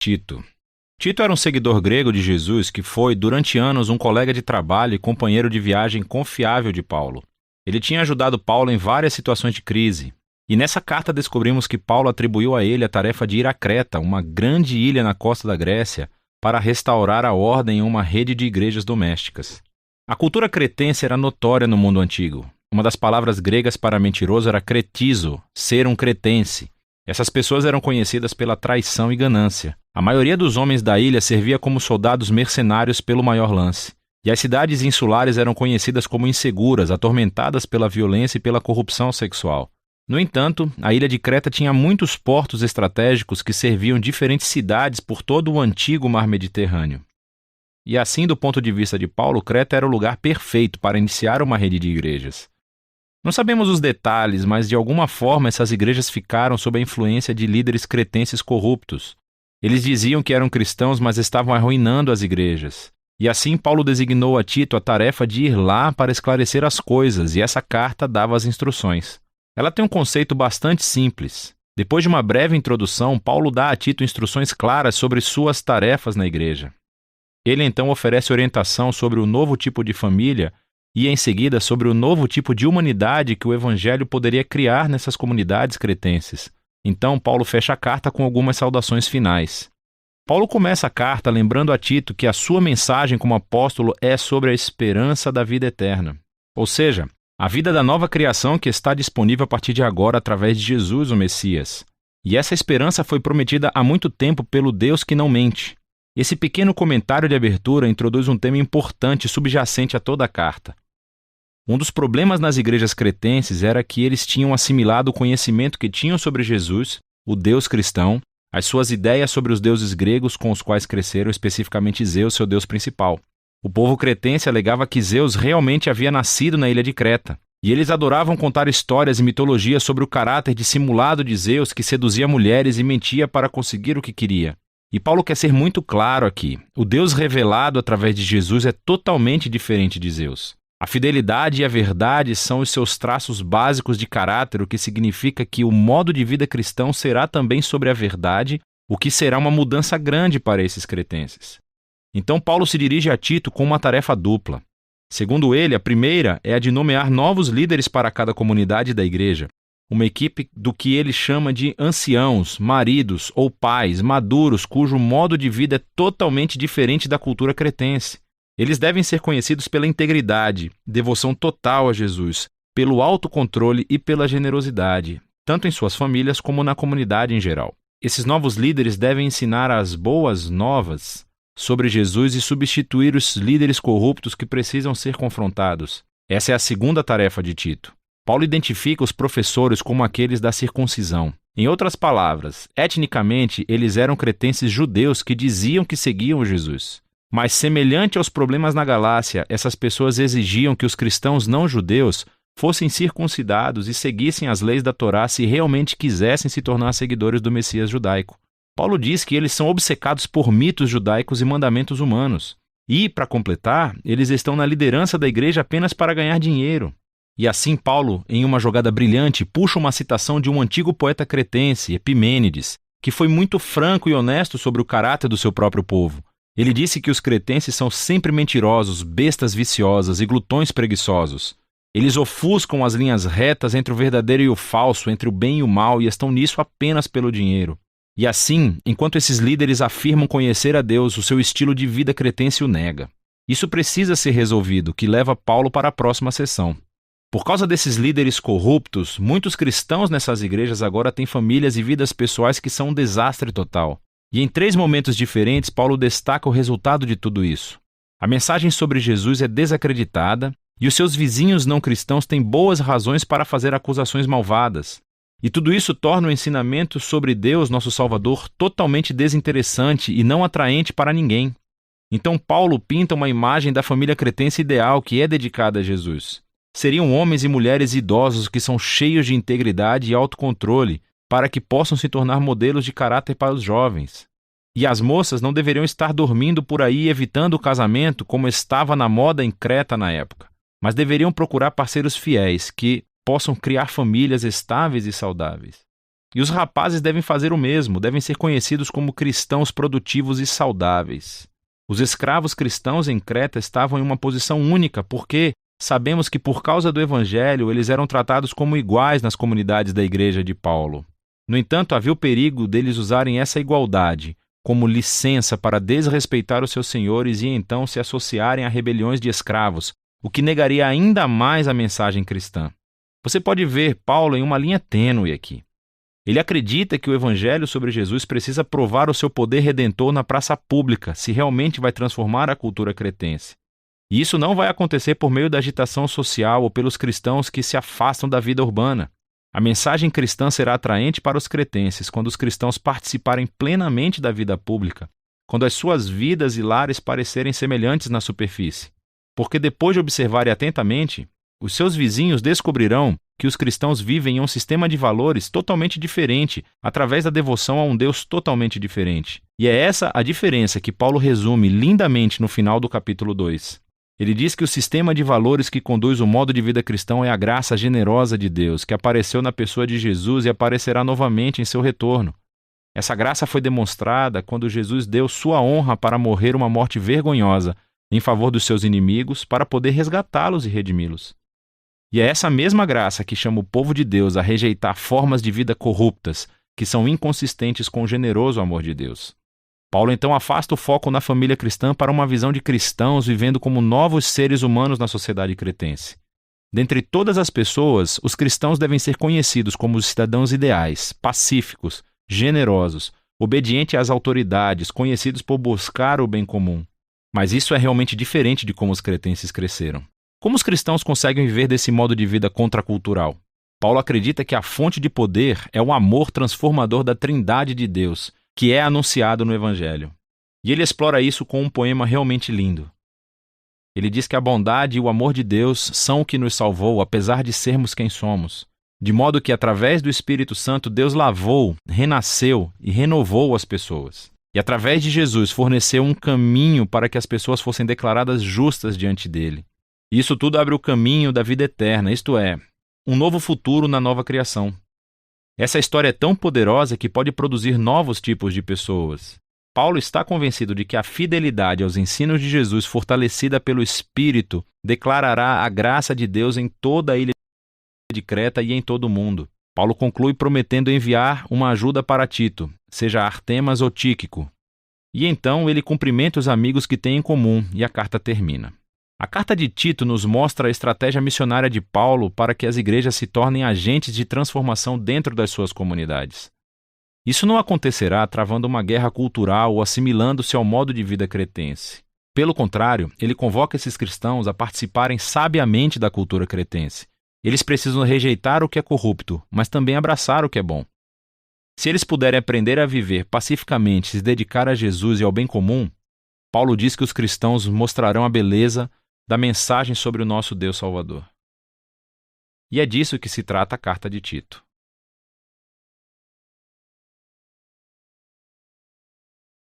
Tito. Tito era um seguidor grego de Jesus que foi, durante anos, um colega de trabalho e companheiro de viagem confiável de Paulo. Ele tinha ajudado Paulo em várias situações de crise. E nessa carta descobrimos que Paulo atribuiu a ele a tarefa de ir a Creta, uma grande ilha na costa da Grécia, para restaurar a ordem em uma rede de igrejas domésticas. A cultura cretense era notória no mundo antigo. Uma das palavras gregas para mentiroso era cretizo, ser um cretense. Essas pessoas eram conhecidas pela traição e ganância. A maioria dos homens da ilha servia como soldados mercenários pelo maior lance. E as cidades insulares eram conhecidas como inseguras, atormentadas pela violência e pela corrupção sexual. No entanto, a ilha de Creta tinha muitos portos estratégicos que serviam diferentes cidades por todo o antigo mar Mediterrâneo. E assim, do ponto de vista de Paulo, Creta era o lugar perfeito para iniciar uma rede de igrejas. Não sabemos os detalhes, mas de alguma forma essas igrejas ficaram sob a influência de líderes cretenses corruptos. Eles diziam que eram cristãos, mas estavam arruinando as igrejas. E assim Paulo designou a Tito a tarefa de ir lá para esclarecer as coisas, e essa carta dava as instruções. Ela tem um conceito bastante simples. Depois de uma breve introdução, Paulo dá a Tito instruções claras sobre suas tarefas na igreja. Ele então oferece orientação sobre o novo tipo de família e, em seguida, sobre o novo tipo de humanidade que o evangelho poderia criar nessas comunidades cretenses. Então, Paulo fecha a carta com algumas saudações finais. Paulo começa a carta lembrando a Tito que a sua mensagem como apóstolo é sobre a esperança da vida eterna. Ou seja, a vida da nova criação que está disponível a partir de agora através de Jesus, o Messias. E essa esperança foi prometida há muito tempo pelo Deus que não mente. Esse pequeno comentário de abertura introduz um tema importante subjacente a toda a carta. Um dos problemas nas igrejas cretenses era que eles tinham assimilado o conhecimento que tinham sobre Jesus, o Deus cristão, as suas ideias sobre os deuses gregos com os quais cresceram, especificamente Zeus, seu deus principal. O povo cretense alegava que Zeus realmente havia nascido na ilha de Creta, e eles adoravam contar histórias e mitologias sobre o caráter dissimulado de Zeus que seduzia mulheres e mentia para conseguir o que queria. E Paulo quer ser muito claro aqui. O Deus revelado através de Jesus é totalmente diferente de Zeus. A fidelidade e a verdade são os seus traços básicos de caráter, o que significa que o modo de vida cristão será também sobre a verdade, o que será uma mudança grande para esses cretenses. Então Paulo se dirige a Tito com uma tarefa dupla. Segundo ele, a primeira é a de nomear novos líderes para cada comunidade da igreja, uma equipe do que ele chama de anciãos, maridos ou pais maduros cujo modo de vida é totalmente diferente da cultura cretense. Eles devem ser conhecidos pela integridade, devoção total a Jesus, pelo autocontrole e pela generosidade, tanto em suas famílias como na comunidade em geral. Esses novos líderes devem ensinar as boas novas sobre Jesus e substituir os líderes corruptos que precisam ser confrontados. Essa é a segunda tarefa de Tito. Paulo identifica os professores como aqueles da circuncisão. Em outras palavras, etnicamente, eles eram cretenses judeus que diziam que seguiam Jesus. Mas, semelhante aos problemas na Galácia, essas pessoas exigiam que os cristãos não-judeus fossem circuncidados e seguissem as leis da Torá se realmente quisessem se tornar seguidores do Messias judaico. Paulo diz que eles são obcecados por mitos judaicos e mandamentos humanos. E, para completar, eles estão na liderança da igreja apenas para ganhar dinheiro. E assim Paulo, em uma jogada brilhante, puxa uma citação de um antigo poeta cretense, Epimênides, que foi muito franco e honesto sobre o caráter do seu próprio povo. Ele disse que os cretenses são sempre mentirosos, bestas viciosas e glutões preguiçosos. Eles ofuscam as linhas retas entre o verdadeiro e o falso, entre o bem e o mal, e estão nisso apenas pelo dinheiro. E assim, enquanto esses líderes afirmam conhecer a Deus, o seu estilo de vida cretense o nega. Isso precisa ser resolvido, o que leva Paulo para a próxima sessão. Por causa desses líderes corruptos, muitos cristãos nessas igrejas agora têm famílias e vidas pessoais que são um desastre total. E em 3 momentos diferentes, Paulo destaca o resultado de tudo isso. A mensagem sobre Jesus é desacreditada e os seus vizinhos não cristãos têm boas razões para fazer acusações malvadas. E tudo isso torna o ensinamento sobre Deus, nosso Salvador, totalmente desinteressante e não atraente para ninguém. Então Paulo pinta uma imagem da família cretense ideal que é dedicada a Jesus. Seriam homens e mulheres idosos que são cheios de integridade e autocontrole, para que possam se tornar modelos de caráter para os jovens. E as moças não deveriam estar dormindo por aí evitando o casamento como estava na moda em Creta na época, mas deveriam procurar parceiros fiéis que possam criar famílias estáveis e saudáveis. E os rapazes devem fazer o mesmo, devem ser conhecidos como cristãos produtivos e saudáveis. Os escravos cristãos em Creta estavam em uma posição única, porque sabemos que por causa do Evangelho eles eram tratados como iguais nas comunidades da igreja de Paulo. No entanto, havia o perigo deles usarem essa igualdade como licença para desrespeitar os seus senhores e então se associarem a rebeliões de escravos, o que negaria ainda mais a mensagem cristã. Você pode ver Paulo em uma linha tênue aqui. Ele acredita que o evangelho sobre Jesus precisa provar o seu poder redentor na praça pública, se realmente vai transformar a cultura cretense. E isso não vai acontecer por meio da agitação social ou pelos cristãos que se afastam da vida urbana. A mensagem cristã será atraente para os cretenses quando os cristãos participarem plenamente da vida pública, quando as suas vidas e lares parecerem semelhantes na superfície. Porque depois de observarem atentamente, os seus vizinhos descobrirão que os cristãos vivem em um sistema de valores totalmente diferente, através da devoção a um Deus totalmente diferente. E é essa a diferença que Paulo resume lindamente no final do capítulo 2. Ele diz que o sistema de valores que conduz o modo de vida cristão é a graça generosa de Deus, que apareceu na pessoa de Jesus e aparecerá novamente em seu retorno. Essa graça foi demonstrada quando Jesus deu sua honra para morrer uma morte vergonhosa em favor dos seus inimigos, para poder resgatá-los e redimi-los. E é essa mesma graça que chama o povo de Deus a rejeitar formas de vida corruptas, que são inconsistentes com o generoso amor de Deus. Paulo então afasta o foco na família cristã para uma visão de cristãos vivendo como novos seres humanos na sociedade cretense. Dentre todas as pessoas, os cristãos devem ser conhecidos como os cidadãos ideais, pacíficos, generosos, obedientes às autoridades, conhecidos por buscar o bem comum. Mas isso é realmente diferente de como os cretenses cresceram. Como os cristãos conseguem viver desse modo de vida contracultural? Paulo acredita que a fonte de poder é o amor transformador da Trindade de Deus, que é anunciado no Evangelho. E ele explora isso com um poema realmente lindo. Ele diz que a bondade e o amor de Deus são o que nos salvou, apesar de sermos quem somos. De modo que, através do Espírito Santo, Deus lavou, renasceu e renovou as pessoas. E através de Jesus forneceu um caminho para que as pessoas fossem declaradas justas diante dele. E isso tudo abre o caminho da vida eterna, isto é, um novo futuro na nova criação. Essa história é tão poderosa que pode produzir novos tipos de pessoas. Paulo está convencido de que a fidelidade aos ensinos de Jesus, fortalecida pelo Espírito, declarará a graça de Deus em toda a ilha de Creta e em todo o mundo. Paulo conclui prometendo enviar uma ajuda para Tito, seja Artemas ou Tíquico. E então ele cumprimenta os amigos que têm em comum e a carta termina. A carta de Tito nos mostra a estratégia missionária de Paulo para que as igrejas se tornem agentes de transformação dentro das suas comunidades. Isso não acontecerá travando uma guerra cultural ou assimilando-se ao modo de vida cretense. Pelo contrário, ele convoca esses cristãos a participarem sabiamente da cultura cretense. Eles precisam rejeitar o que é corrupto, mas também abraçar o que é bom. Se eles puderem aprender a viver pacificamente e se dedicar a Jesus e ao bem comum, Paulo diz que os cristãos mostrarão a beleza da mensagem sobre o nosso Deus Salvador. E é disso que se trata a carta de Tito.